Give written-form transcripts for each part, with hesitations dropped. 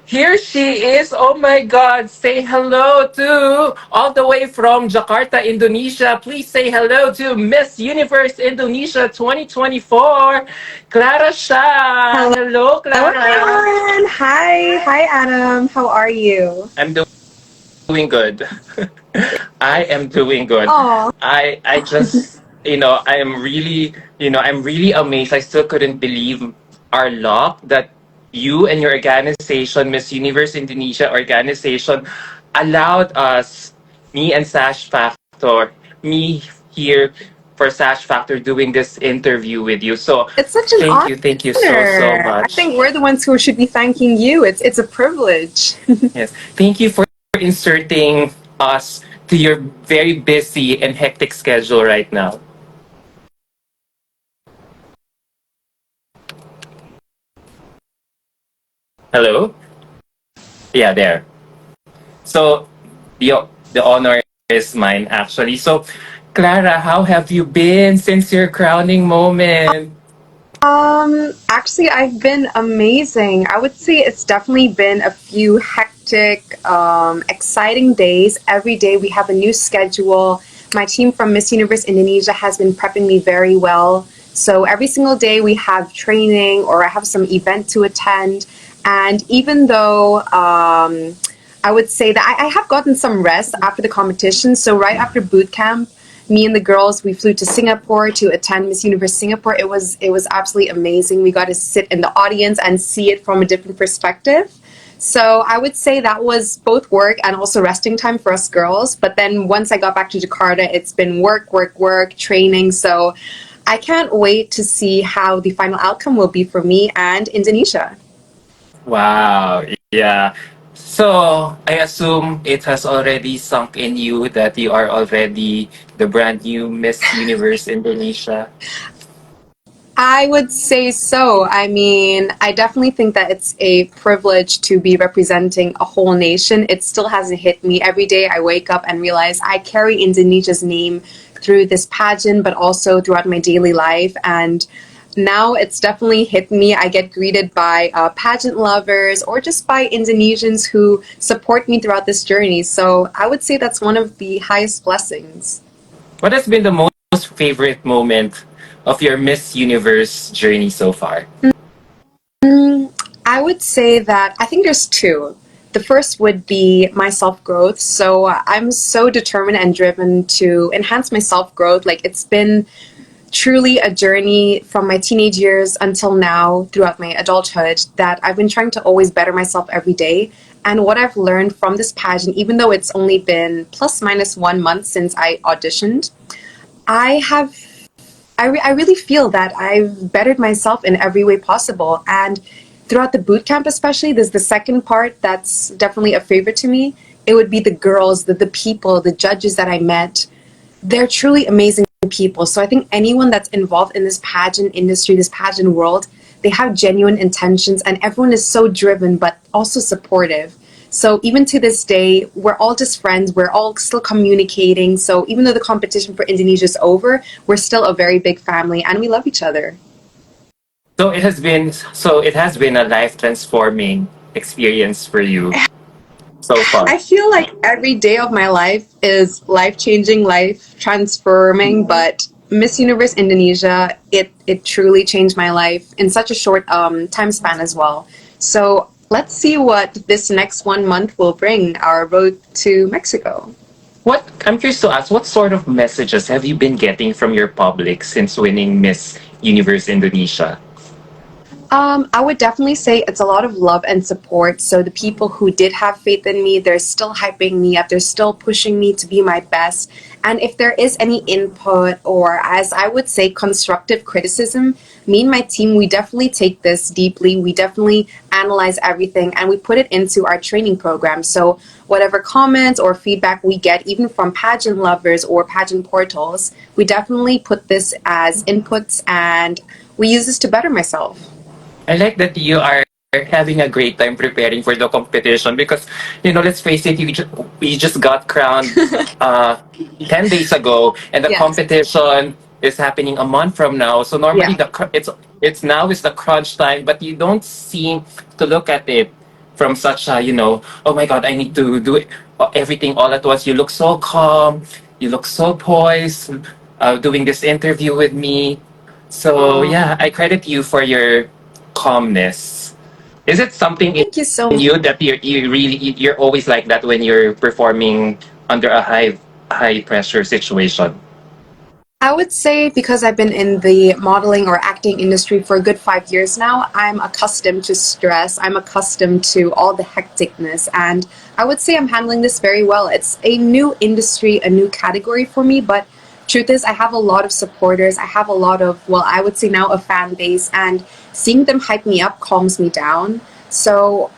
Here she is. Oh my God. Say hello to all the way from Jakarta, Indonesia. Please say hello to Miss Universe Indonesia 2024, Clara Shah. Hello, Hello, Clara. everyone. Hi, Adam. How are you? I'm doing good. I am doing good. Oh, I just I am really I'm really amazed. I still couldn't believe our luck that you and your organization, Miss Universe Indonesia organization, allowed us, me and Sash Factor, me here for Sash Factor doing this interview with you. So it's such an thank you so honor. I much. think we're the ones who should be thanking you. It's a privilege. Yes. Thank you for inserting us to your very busy and hectic schedule right now. Hello? Yeah, there. So the honor is mine actually. So Clara, how have you been since your crowning moment? Actually, I've been amazing. I would say it's definitely been a few hectic, exciting days. Every day we have a new schedule. My team from Miss Universe Indonesia has been prepping me very well. So every single day we have training or I have some event to attend. And even though I would say that I have gotten some rest after the competition. So right after boot camp, me and the girls we flew to Singapore to attend Miss Universe Singapore. It was absolutely amazing. We got to sit in the audience and see it from a different perspective. So I would say that was both work and also resting time for us girls. But then once I got back to Jakarta, it's been work, training. So I can't wait to see how the final outcome will be for me and Indonesia. Wow, yeah. So I assume it has already sunk in you that you are already the brand new Miss Universe Indonesia. I would say so. I mean, I definitely think that it's a privilege to be representing a whole nation. It still hasn't hit me. Every day I wake up and realize I carry Indonesia's name through this pageant, but also throughout my daily life. And now it's definitely hit me. I get greeted by pageant lovers or just by Indonesians who support me throughout this journey. So I would say that's one of the highest blessings. What has been the most favorite moment of your Miss Universe journey so far? I would say that I think there's two. The first would be my self growth. So I'm so determined and driven to enhance my self growth. Like it's been truly a journey from my teenage years until now throughout my adulthood that I've been trying to always better myself every day. And what I've learned from this pageant, even though it's only been plus minus 1 month since I auditioned, I have I really feel that I've bettered myself in every way possible. And throughout the boot camp, especially, there's the second part that's definitely a favorite to me. It would be the girls, the people, the judges that I met. They're truly amazing people. So I think anyone that's involved in this pageant industry, this pageant world, they have genuine intentions and everyone is so driven but also supportive. So even to this day, we're all just friends. We're all still communicating. So even though the competition for Indonesia is over, we're still a very big family and we love each other. So it has been a life transforming experience for you so far. I feel like every day of my life is life changing, life transforming, but Miss Universe Indonesia, it truly changed my life in such a short time span as well. So let's see what this next 1 month will bring our road to Mexico. What I'm curious to ask, what sort of messages have you been getting from your public since winning Miss Universe Indonesia? I would definitely say it's a lot of love and support. So the people who did have faith in me, they're still hyping me up. They're still pushing me to be my best. And if there is any input or, as I would say, constructive criticism, me and my team, we definitely take this deeply. We definitely analyze everything and we put it into our training program. So whatever comments or feedback we get, even from pageant lovers or pageant portals, we definitely put this as inputs and we use this to better myself. I like that you are having a great time preparing for the competition because, let's face it, we just got crowned uh, 10 days ago and the Yes. competition is happening a month from now. So normally Yeah. it's now is the crunch time, but you don't seem to look at it from such a, oh my God, I need to do it, everything all at once. You look so calm, you look so poised, doing this interview with me. So Oh, yeah, I credit you for your calmness. Is it something thank you so in much. you that you're always like that when you're performing under a high pressure situation? I would say because I've been in the modeling or acting industry for a good 5 years now, I'm accustomed to stress. I'm accustomed to all the hecticness. And I would say I'm handling this very well. It's a new industry, a new category for me. But truth is, I have a lot of supporters. I have a lot of, well, I would say now a fan base. And seeing them hype me up calms me down. So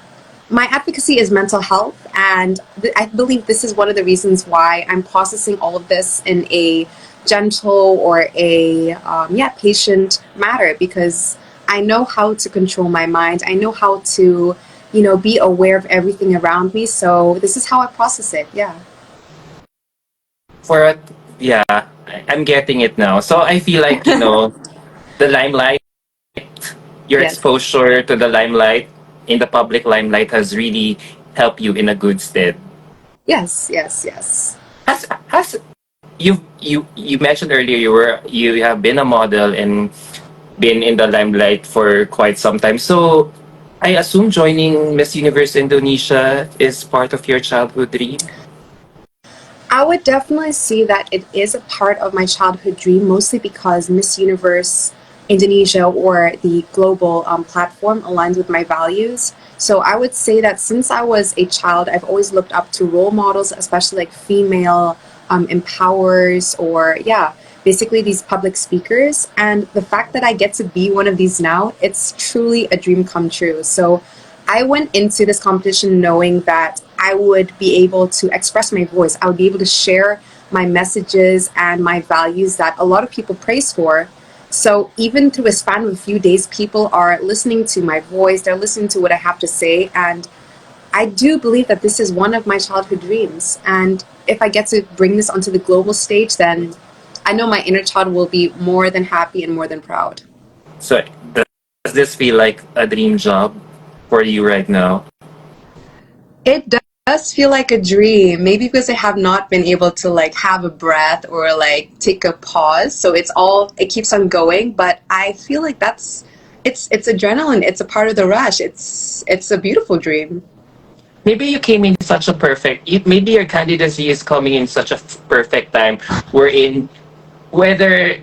my advocacy is mental health, and I believe this is one of the reasons why I'm processing all of this in a gentle or a patient manner, because I know how to control my mind. I know how to, be aware of everything around me. So this is how I process it. Yeah. For a, yeah, I'm getting it now. So I feel like, the limelight, your Yes. exposure to the limelight, in the public limelight, has really helped you in a good stead. Yes. Yes. Yes. Has you mentioned earlier you have been a model and been in the limelight for quite some time. So I assume joining Miss Universe Indonesia is part of your childhood dream. I would definitely see that it is a part of my childhood dream, mostly because Miss Universe Indonesia or the global platform aligns with my values. So I would say that since I was a child, I've always looked up to role models, especially like female empowers, or yeah, basically these public speakers. And the fact that I get to be one of these now, it's truly a dream come true. So I went into this competition knowing that I would be able to express my voice. I would be able to share my messages and my values that a lot of people praise for. So even through a span of a few days, people are listening to my voice, they're listening to what I have to say. And I do believe that this is one of my childhood dreams. And if I get to bring this onto the global stage, then I know my inner child will be more than happy and more than proud. So does this feel like a dream job for you right now? It does feel like a dream. Maybe because I have not been able to like have a breath or like take a pause. So it keeps on going. But I feel like it's adrenaline. It's a part of the rush. It's a beautiful dream. Maybe you came in such a maybe your candidacy is coming in such a perfect time. Wherein whether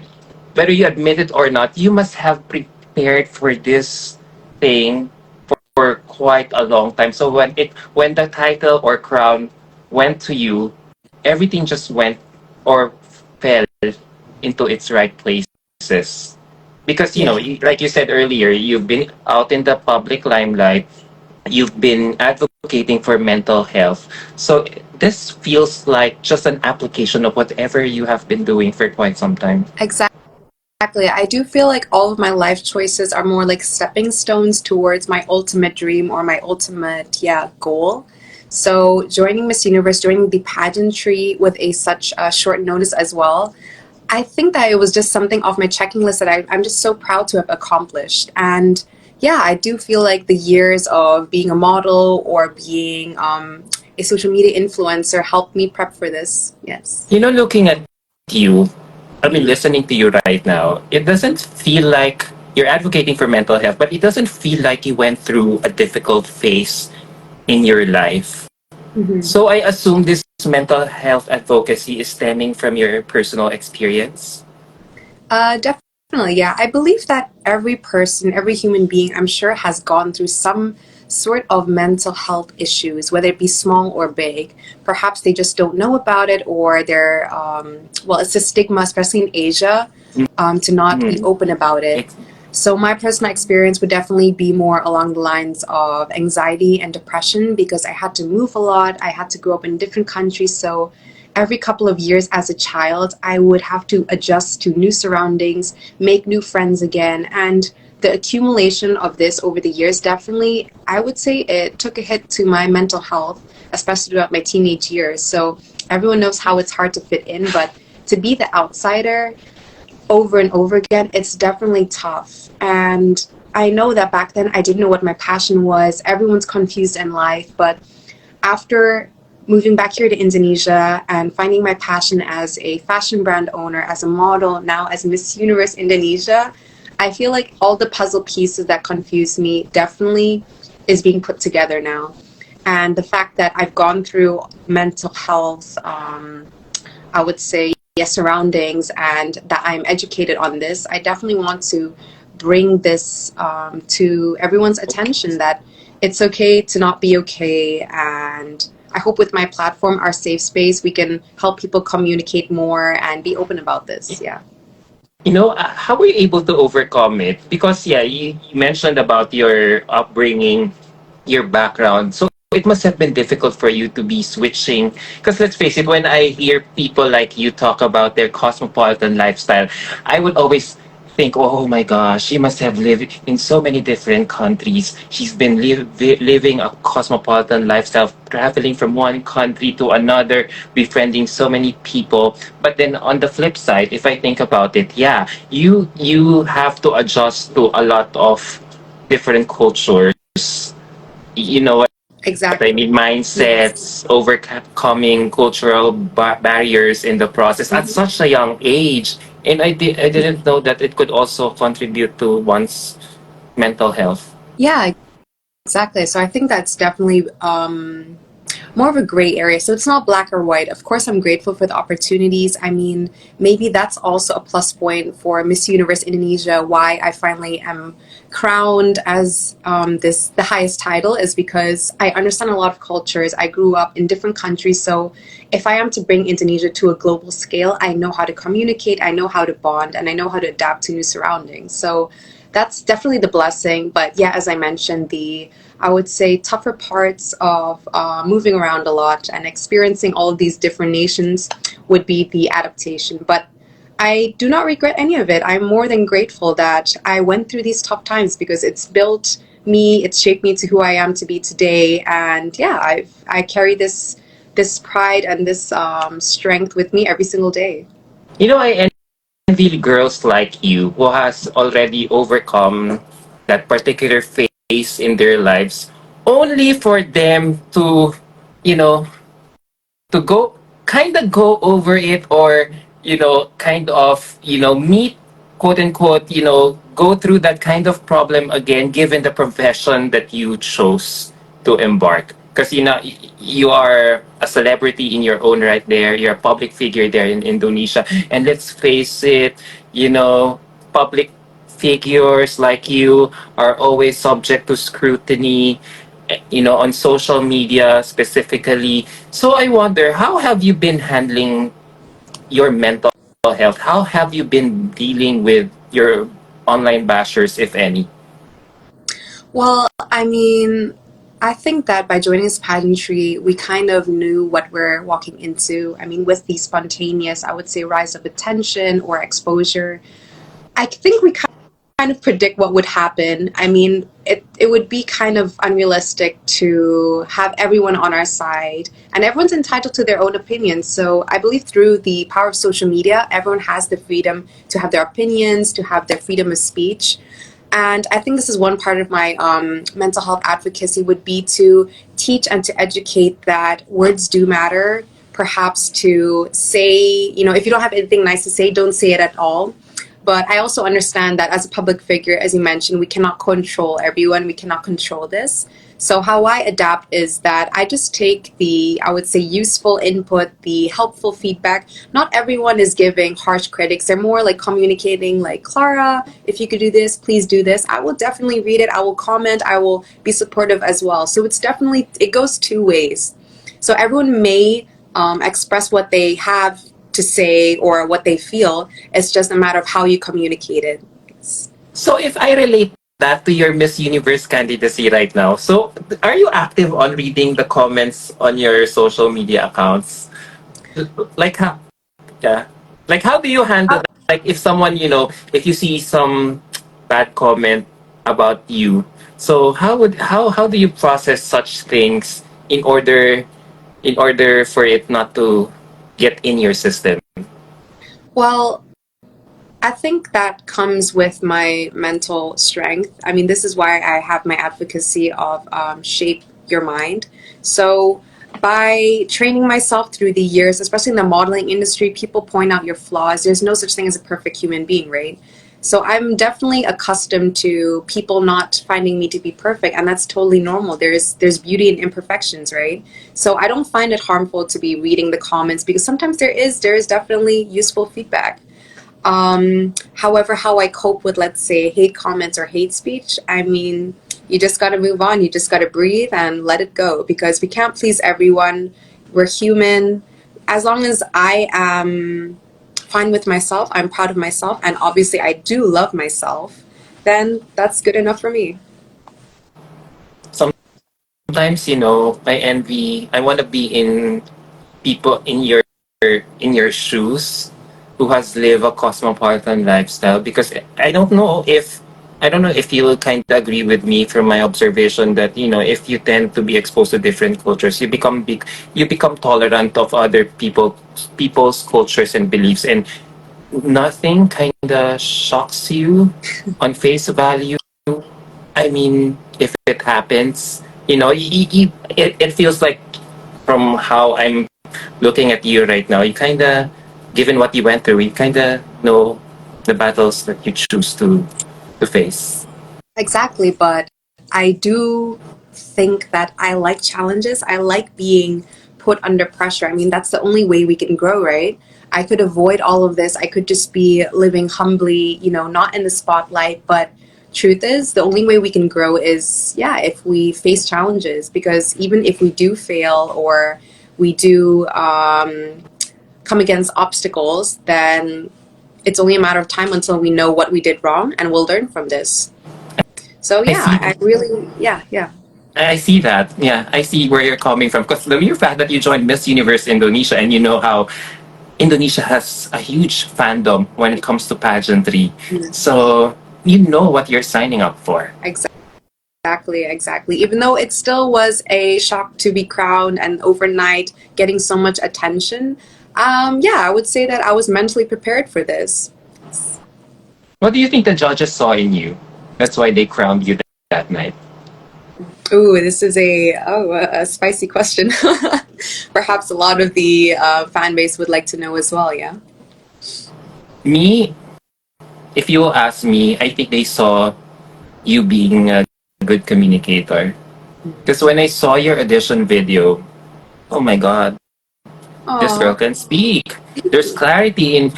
whether you admit it or not, you must have prepared for this thing for quite a long time. So when the title or crown went to you, everything just went or fell into its right places. Because Yeah. like you said earlier, you've been out in the public limelight, you've been advocating for mental health. So this feels like just an application of whatever you have been doing for quite some time. Exactly. I do feel like all of my life choices are more like stepping stones towards my ultimate dream or my ultimate, yeah, goal. So joining Miss Universe, joining the pageantry with a such a short notice as well, I think that it was just something off my checking list that I'm just so proud to have accomplished. And yeah, I do feel like the years of being a model or being a social media influencer helped me prep for this. Yes. Looking at you, I mean, listening to you right now, it doesn't feel like you're advocating for mental health, but it doesn't feel like you went through a difficult phase in your life. Mhm. So I assume this mental health advocacy is stemming from your personal experience. Definitely, yeah. I believe that every person, every human being, I'm sure, has gone through some sort of mental health issues, whether it be small or big. Perhaps they just don't know about it, or well, it's a stigma, especially in Asia, to not be Mhm. open about it. So my personal experience would definitely be more along the lines of anxiety and depression, because I had to move a lot. I had to grow up in different countries. So every couple of years as a child, I would have to adjust to new surroundings, make new friends again. And the accumulation of this over the years, definitely, I would say it took a hit to my mental health, especially throughout my teenage years. So everyone knows how it's hard to fit in, but to be the outsider over and over again, it's definitely tough. And I know that back then I didn't know what my passion was. Everyone's confused in life, but after moving back here to Indonesia and finding my passion as a fashion brand owner, as a model, now as Miss Universe Indonesia, I feel like all the puzzle pieces that confused me definitely is being put together now. And the fact that I've gone through mental health, I would say, yes, surroundings, and that I'm educated on this, I definitely want to bring this to everyone's attention that it's okay to not be okay. And I hope with my platform, our safe space, we can help people communicate more and be open about this. Yeah. How were you able to overcome it? Because, yeah, you mentioned about your upbringing, your background. So it must have been difficult for you to be switching. Because let's face it, when I hear people like you talk about their cosmopolitan lifestyle, I would always think, oh my gosh, she must have lived in so many different countries. She's been living a cosmopolitan lifestyle, traveling from one country to another, befriending so many people. But then on the flip side, if I think about it, yeah, you have to adjust to a lot of different cultures. You know what I Exactly. mean? Yes. Mindsets, overcoming cultural barriers in the process at Mhm. such a young age. And I didn't know that it could also contribute to one's mental health. Yeah, exactly. So I think that's definitely more of a gray area. So it's not black or white. Of course, I'm grateful for the opportunities. I mean, maybe that's also a plus point for Miss Universe Indonesia. Why I finally am crowned as this the highest title is because I understand a lot of cultures. I grew up in different countries, so if I am to bring Indonesia to a global scale, I know how to communicate, I know how to bond, and I know how to adapt to new surroundings. So that's definitely the blessing. But yeah, as I mentioned, the I would say tougher parts of moving around a lot and experiencing all of these different nations would be the adaptation. But I do not regret any of it. I'm more than grateful that I went through these tough times because it's built me, it's shaped me to who I am to be today. And yeah, I carry this pride and this strength with me every single day. I envy girls like you who has already overcome that particular phase in their lives, only for them to, you know, to go over it, or kind of meet, quote unquote, go through that kind of problem again, given the profession that you chose to embark. Because you are a celebrity in your own right, there you're a public figure there in Indonesia. And let's face it, public figures like you are always subject to scrutiny, on social media specifically. So I wonder, how have you been handling your mental health? How have you been dealing with your online bashers, if any? Well, I mean, I think that by joining this pageantry, we kind of knew what we're walking into. I mean, with the spontaneous, I would say, rise of attention or exposure, I think we kind of predict what would happen. I mean, it would be kind of unrealistic to have everyone on our side, and everyone's entitled to their own opinions. So I believe through the power of social media, everyone has the freedom to have their opinions, to have their freedom of speech. And I think this is one part of my mental health advocacy would be to teach and to educate that words do matter. Perhaps to say, if you don't have anything nice to say, don't say it at all. But I also understand that as a public figure, as you mentioned, we cannot control everyone. We cannot control this. So how I adapt is that I just take the, I would say, useful input, the helpful feedback. Not everyone is giving harsh critics. They're more like communicating, like, Clara, if you could do this, please do this. I will definitely read it. I will comment. I will be supportive as well. So it goes two ways. So everyone may express what they have to say or what they feel. It's just a matter of how you communicate it. So if I relate that to your Miss Universe candidacy right now, so are you active on reading the comments on your social media accounts? Like how, yeah, like how do you handle Uh, that? Like if someone, if you see some bad comment about you, so how do you process such things in order for it not to get in your system? well, I think that comes with my mental strength. I mean, this is why I have my advocacy of shape your mind. So, by training myself through the years, especially in the modeling industry, people point out your flaws. There's no such thing as a perfect human being, right? So I'm definitely accustomed to people not finding me to be perfect, and that's totally normal. There's beauty in imperfections, right? So I don't find it harmful to be reading the comments because sometimes there is definitely useful feedback. However, how I cope with, let's say, hate comments or hate speech, I mean, you just got to move on. You just got to breathe and let it go because we can't please everyone. We're human. As long as I am fine with myself, I'm proud of myself, and obviously I do love myself, then that's good enough for me. Sometimes, I envy. I want to be in people in your shoes who has lived a cosmopolitan lifestyle because I don't know if you will kind of agree with me from my observation that if you tend to be exposed to different cultures, you become tolerant of other people's cultures and beliefs, and nothing kind of shocks you on face value. I mean, if it happens, it feels like from how I'm looking at you right now, you kind of, given what you went through, you kind of know the battles that you choose to face. Exactly, but I do think that I like challenges. I like being put under pressure. I mean, that's the only way we can grow, right? I could avoid all of this. I could just be living humbly, not in the spotlight. But truth is, the only way we can grow is, yeah, if we face challenges. Because even if we do fail or we do come against obstacles, then it's only a matter of time until we know what we did wrong and we'll learn from this. So I yeah, see. I really, yeah, yeah. I see that. Yeah, I see where you're coming from. Because the mere fact that you joined Miss Universe Indonesia and you know how Indonesia has a huge fandom when it comes to pageantry. Mm. So you know what you're signing up for. Exactly, exactly. Even though it still was a shock to be crowned and overnight getting so much attention, yeah, I would say that I was mentally prepared for this. What do you think the judges saw in you? That's why they crowned you that night. Ooh, this is a spicy question. Perhaps a lot of the fan base would like to know as well. Yeah. Me, if you will ask me, I think they saw you being a good communicator. Because when I saw your audition video, oh my god, this Oh, girl can speak. thank you. There's clarity in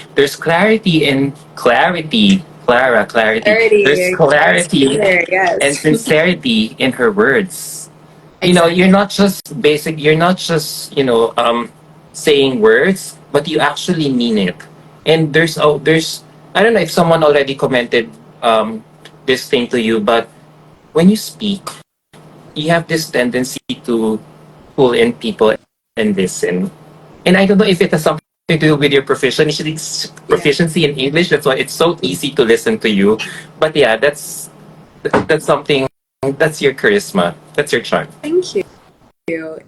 clarity. Clarity. There's Clarity, crystal clarity clear. and Yes. sincerity in her words. You're Exactly. not just you're not just, saying words, but you actually mean it. And there's I don't know if someone already commented this thing to you, but when you speak, you have this tendency to pull in people and listen. And I don't know if it has something to do with your Yeah. proficiency in English. That's why it's so easy to listen to you. But yeah, that's something. That's your charisma. That's your charm. Thank you.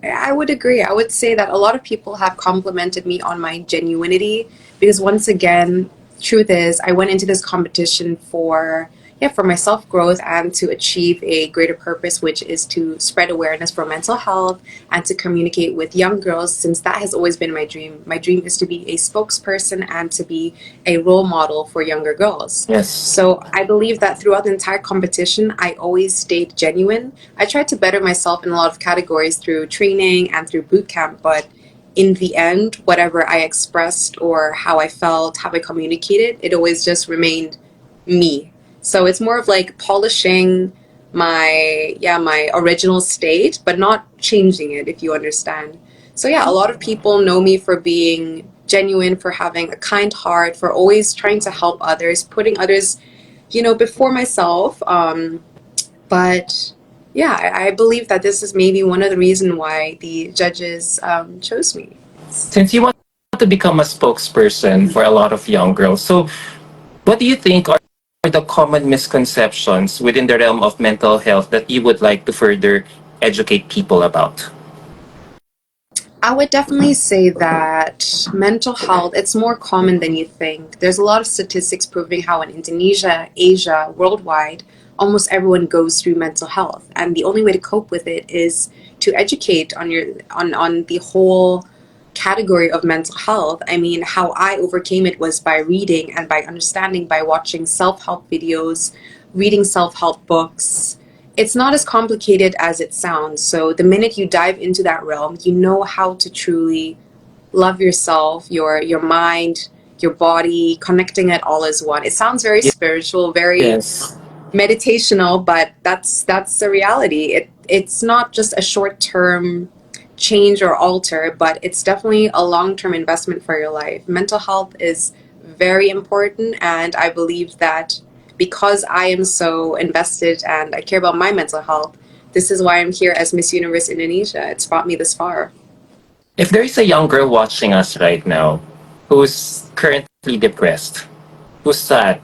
I would agree. I would say that a lot of people have complimented me on my genuinity because once again, truth is I went into this competition for for my self-growth and to achieve a greater purpose, which is to spread awareness for mental health and to communicate with young girls, since that has always been my dream. My dream is to be a spokesperson and to be a role model for younger girls. Yes. So I believe that throughout the entire competition, I always stayed genuine. I tried to better myself in a lot of categories through training and through boot camp, but in the end, whatever I expressed or how I felt, how I communicated, it always just remained me. So it's more of like polishing my original state, but not changing it, if you understand. So yeah, a lot of people know me for being genuine, for having a kind heart, for always trying to help others, putting others, before myself. But yeah, I believe that this is maybe one of the reasons why the judges chose me. Since you want to become a spokesperson for a lot of young girls, so what do you think are the common misconceptions within the realm of mental health that you would like to further educate people about? I would definitely say that mental health, it's more common than you think. There's a lot of statistics proving how in Indonesia, Asia, worldwide, almost everyone goes through mental health. And the only way to cope with it is to educate on the whole category of mental health. I mean, how I overcame it was by reading and by understanding, by watching self-help videos, reading self-help books. It's not as complicated as it sounds. So the minute you dive into that realm, you know how to truly love yourself, your mind, your body, connecting it all as one. It sounds very spiritual, very Yes. meditational, but that's the reality. It's not just a short term change or alter, but it's definitely a long term investment for your life. Mental health is very important, and I believe that because I am so invested and I care about my mental health, this is why I'm here as Miss Universe Indonesia. It's brought me this far. If there is a young girl watching us right now who's currently depressed, who's sad,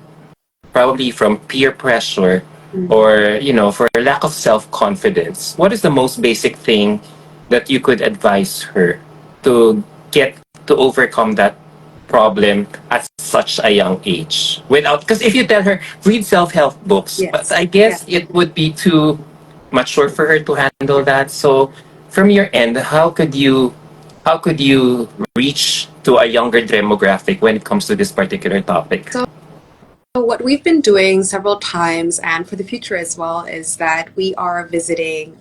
probably from peer pressure or, for lack of self confidence, what is the most basic thing that you could advise her to get to overcome that problem at such a young age? Without, because if you tell her, read self help books, but Yes. I guess it would be too mature for her to handle that. So, from your end, how could you reach to a younger demographic when it comes to this particular topic? So what we've been doing several times and for the future as well is that we are visiting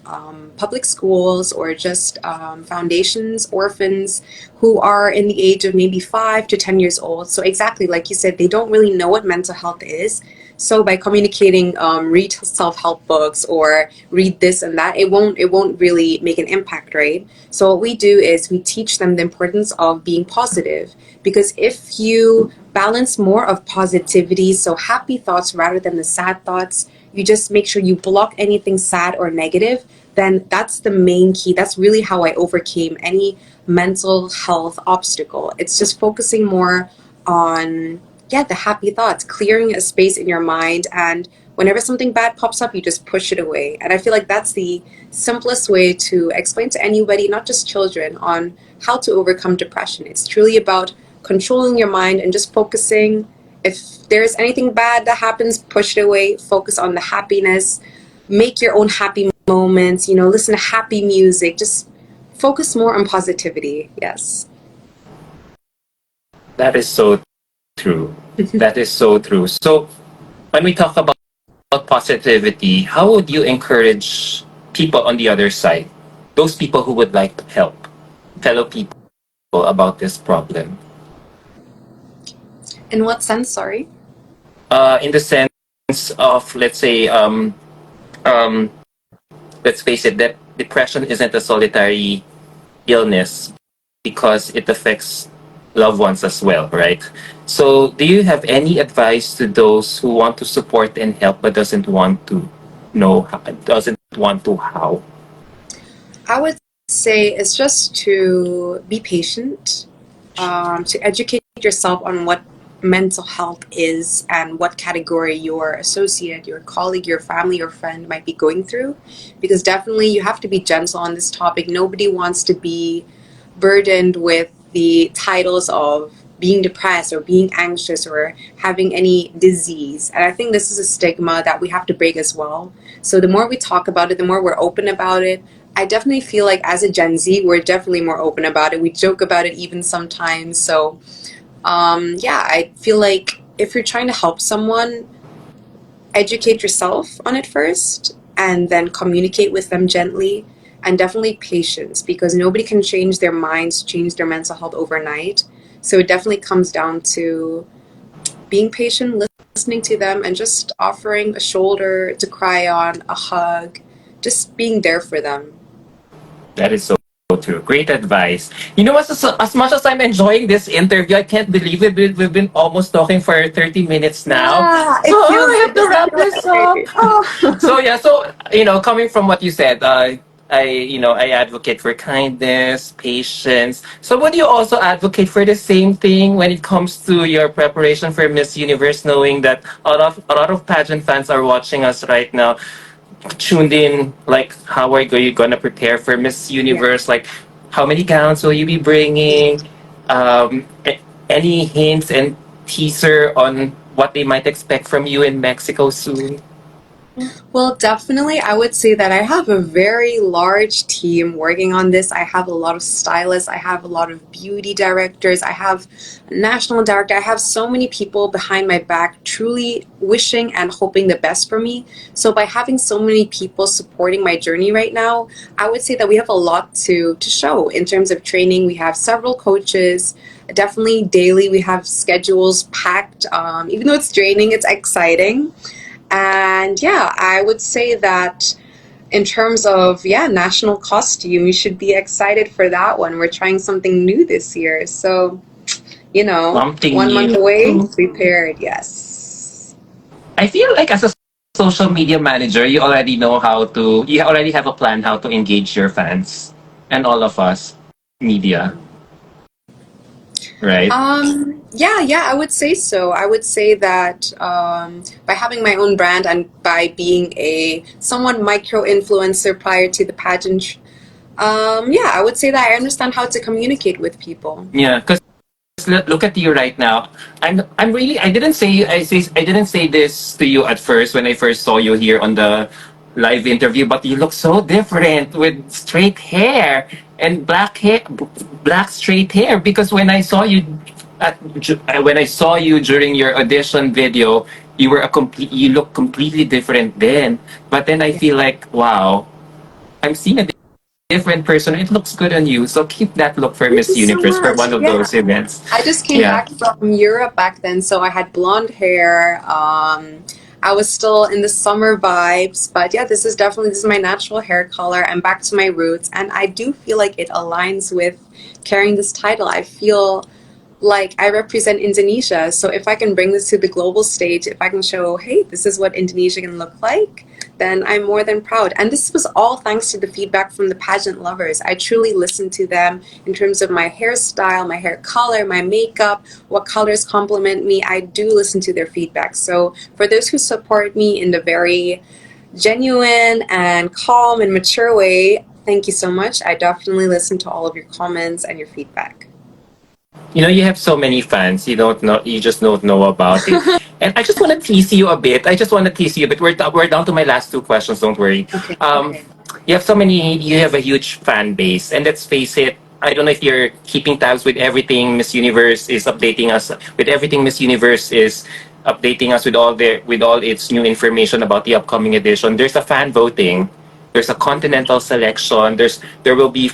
public schools or just foundations, orphans who are in the age of maybe 5 to 10 years old. So exactly like you said, they don't really know what mental health is. So by communicating, read self-help books or read this and that, it won't really make an impact, right? So what we do is we teach them the importance of being positive, because if you balance more of positivity, so happy thoughts rather than the sad thoughts, you just make sure you block anything sad or negative, then that's the main key. That's really how I overcame any mental health obstacle. It's just focusing more on, yeah, the happy thoughts, clearing a space in your mind, and whenever something bad pops up, you just push it away. And I feel like that's the simplest way to explain to anybody, not just children, on how to overcome depression. It's truly about controlling your mind and just focusing. If there's anything bad that happens, push it away, focus on the happiness, make your own happy moments, listen to happy music, just focus more on positivity. Yes. That is so true. That is so true. So, when we talk about positivity, how would you encourage people on the other side, those people who would like to help fellow people about this problem? In what sense, sorry? In the sense of, let's say, um, let's face it, that depression isn't a solitary illness because it affects loved ones as well, right? So, do you have any advice to those who want to support and help but doesn't want to doesn't want to how? I would say it's just to be patient, to educate yourself on what mental health is and what category your associate, your colleague, your family, your friend might be going through. Because definitely you have to be gentle on this topic. Nobody wants to be burdened with the titles of being depressed or being anxious or having any disease. And I think this is a stigma that we have to break as well. So the more we talk about it, the more we're open about it. I definitely feel like as a Gen Z, we're definitely more open about it. We joke about it even sometimes. So yeah, I feel like if you're trying to help someone, educate yourself on it first and then communicate with them gently, and definitely patience, because nobody can change their minds, change their mental health overnight. So it definitely comes down to being patient, listening to them, and just offering a shoulder to cry on, a hug, just being there for them. That is so true. Great advice. As much as I'm enjoying this interview, I can't believe we've been almost talking for 30 minutes now. Yeah, So it feels I have it to does wrap feel this that up. way. Oh. So yeah, coming from what you said, I advocate for kindness, patience. So would you also advocate for the same thing when it comes to your preparation for Miss Universe, knowing that a lot of pageant fans are watching us right now, tuned in, like how are you gonna prepare for Miss Yeah. Universe? Like how many gowns will you be bringing? Any hints and teaser on what they might expect from you in Mexico soon? Well, definitely, I would say that I have a very large team working on this. I have a lot of stylists, I have a lot of beauty directors, I have a national director. I have so many people behind my back truly wishing and hoping the best for me. So, by having so many people supporting my journey right now, I would say that we have a lot to show in terms of training. We have several coaches. Definitely daily, we have schedules packed. Even though it's draining, it's exciting. And yeah, I would say that in terms of, yeah, national costume, you should be excited for that one. We're trying something new this year. So, Something 1 month new. away, prepared, yes. I feel like as a social media manager, you already have a plan how to engage your fans and all of us, media, right? Yeah, I would say so. I would say that by having my own brand and by being a somewhat micro influencer prior to the pageant, yeah, I would say that I understand how to communicate with people. Yeah, because look at you right now. I'm really I didn't say this to you at first when I first saw you here on the live interview, but you look so different with straight hair and black straight hair. Because when I saw you during your audition video, you look completely different then. But then I Yeah. feel like wow, I'm seeing a different person. It looks good on you. So keep that look for Thank Miss you so Universe for much. one of Yeah. those events. I just came Yeah. back from Europe back then, so I had blonde hair. I was still in the summer vibes, but yeah, this is my natural hair color. I'm back to my roots, and I do feel like it aligns with carrying this title. I feel like I represent Indonesia, so if I can bring this to the global stage, if I can show, hey, this is what Indonesia can look like, then I'm more than proud. And this was all thanks to the feedback from the pageant lovers. I truly listened to them in terms of my hairstyle, my hair color, my makeup, what colors complement me. I do listen to their feedback. So for those who support me in the very genuine and calm and mature way, thank you so much. I definitely listen to all of your comments and your feedback. You know, you have so many fans. You just don't know about it. And I just want to tease you a bit. I just want to tease you a bit. We're down to my last two questions. Don't worry. Okay. Okay. You have a huge fan base. And let's face it, I don't know if you're keeping tabs with everything Miss Universe is updating us, with everything Miss Universe is updating us with all its new information about the upcoming edition. There's a fan voting. There's a continental selection. There will be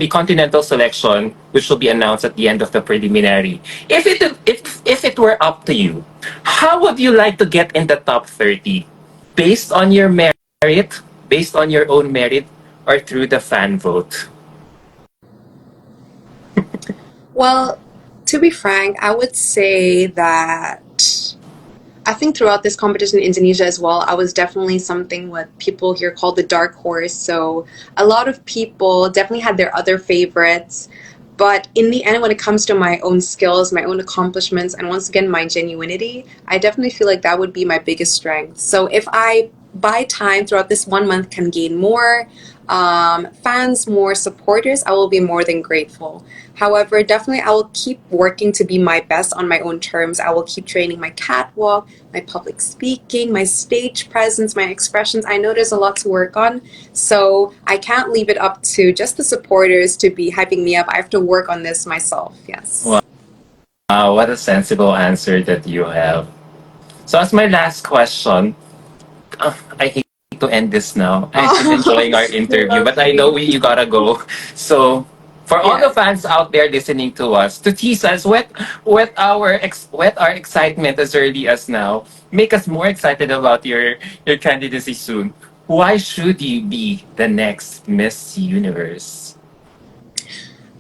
continental selection, which will be announced at the end of the preliminary. If it were up to you, how would you like to get in the top 30? Based on your merit, based on your own merit, or through the fan vote? Well, to be frank, I would say that I think throughout this competition in Indonesia as well, I was definitely something what people here call the dark horse. So a lot of people definitely had their other favorites. But in the end, when it comes to my own skills, my own accomplishments, and once again, my genuinity, I definitely feel like that would be my biggest strength. So if I, by time throughout this 1 month, can gain more fans, more supporters, I will be more than grateful. However, definitely I will keep working to be my best on my own terms. I will keep training my catwalk, my public speaking, my stage presence, my expressions. I know there's a lot to work on, so I can't leave it up to just the supporters to be hyping me up. I have to work on this myself, yes. Wow, what a sensible answer that you have. So, as my last question, I hate to end this now. I've been enjoying our interview, but I know you gotta go. So, for all the Yeah. fans out there listening to us, to tease us, whet our excitement as early as now, make us more excited about your candidacy soon. Why should you be the next Miss Universe?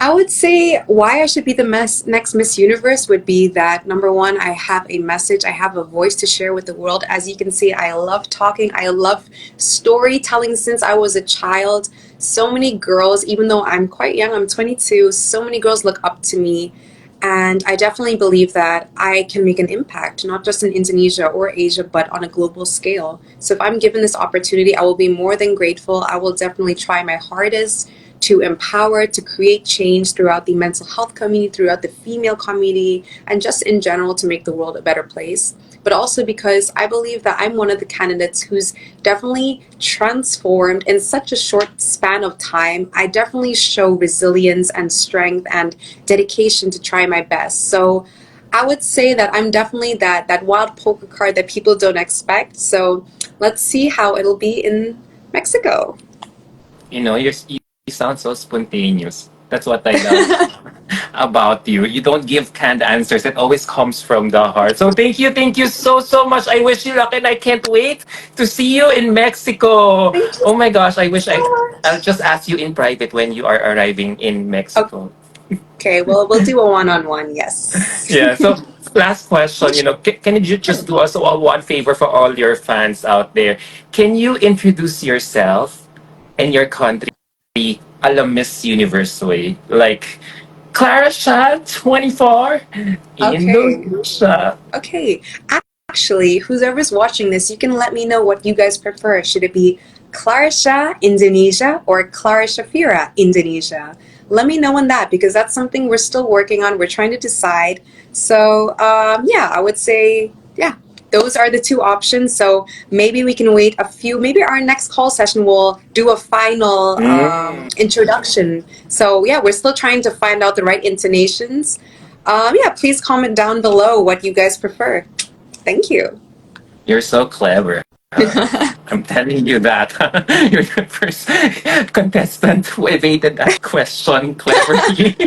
I would say why I should be the next Miss Universe would be that number one, I have a message, I have a voice to share with the world. As you can see, I love talking, I love storytelling since I was a child. So many girls, even though I'm quite young, I'm 22, so many girls look up to me. And I definitely believe that I can make an impact, not just in Indonesia or Asia, but on a global scale. So if I'm given this opportunity, I will be more than grateful. I will definitely try my hardest to empower, to create change throughout the mental health community, throughout the female community, and just in general to make the world a better place. But also because I believe that I'm one of the candidates who's definitely transformed in such a short span of time. I definitely show resilience and strength and dedication to try my best. So I would say that I'm definitely that wild poker card that people don't expect. So let's see how it'll be in Mexico. You sound so spontaneous. That's what I love about you. You don't give canned answers. It always comes from the heart. So thank you so much. I wish you luck and I can't wait to see you in Mexico. Thank you Oh my gosh, I wish so I'll much. just ask you in private when you are arriving in Mexico. Okay, well, we'll do a one-on-one, yes. Yeah. So last question, can you just do us one favor for all your fans out there? Can you introduce yourself and your country a la Miss Universe way? Like Clara Shah, 24, Okay. Indonesia. Okay. Actually, whoever's watching this, you can let me know what you guys prefer. Should it be Clara, Indonesia, or Clara Shafira, Indonesia? Let me know on that because that's something we're still working on. We're trying to decide. So, yeah, I would say, yeah, those are the two options. So maybe we can wait a few. Maybe our next call session will do a final Mm, introduction. So, yeah, we're still trying to find out the right intonations. Yeah, please comment down below what you guys prefer. Thank you. you're so clever. I'm telling you that. You're the first contestant who evaded that question cleverly.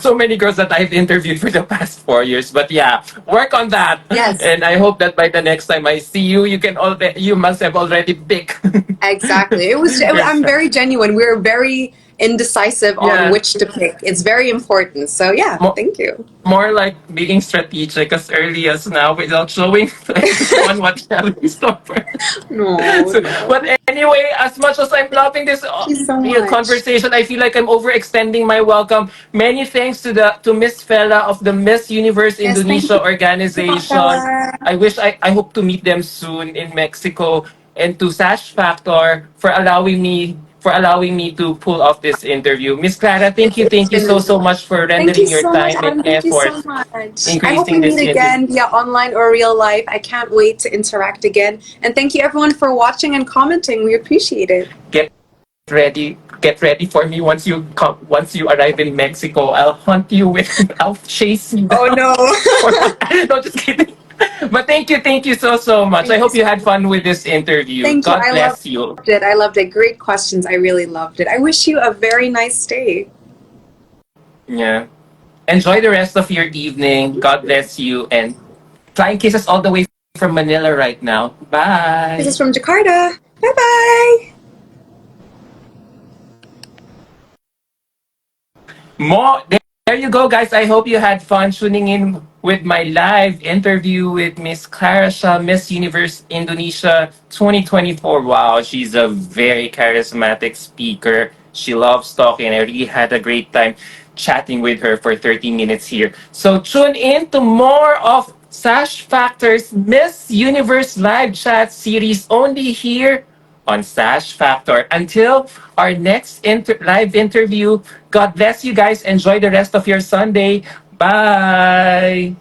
So many girls that I've interviewed for the past 4 years. But yeah, work on that. Yes, And I hope that by the next time I see you, you must have already picked. exactly. I'm Yourself. very genuine. We're very indecisive on Yeah. which to pick. It's very important. So yeah, Mo- thank you. More like being strategic as early as now without showing anyone what shall we suffer. No, So, no. but anyway, as much as I'm loving this Thank you so much. conversation, I feel like I'm overextending my welcome. Many thanks to Miss Fella of the Miss Universe Yes, thank Indonesia you, organization. Bella. I hope to meet them soon in Mexico, and to Sash Factor for allowing me to pull off this interview. Miss Clara, It's thank you been an so honor. much for Thank you rendering your so much, time and Adam. Thank you so effort much. in I hope we creating meet this interview. again via online or real life. I can't wait to interact again. And thank you everyone for watching and commenting. We appreciate it. Get ready for me once you arrive in Mexico. I'll hunt you with I'll chase you Oh down. no. Or no, just kidding. But thank you so much. I Thank you hope you so had much. fun with this interview. Thank you. God I loved bless you. it. I loved it. Great questions. I really loved it. I wish you a very nice day. Yeah. Enjoy the rest of your evening. God bless you and flying kisses all the way from Manila right now. This Bye. is from Jakarta. Bye bye. More there you go, guys. I hope you had fun tuning in with my live interview with Miss Clara Shah, Miss Universe Indonesia 2024. Wow, she's a very charismatic speaker. She loves talking. I really had a great time chatting with her for 30 minutes here. So tune in to more of Sash Factor's Miss Universe live chat series only here on Sash Factor. Until our next live interview, God bless you guys. Enjoy the rest of your Sunday. Bye.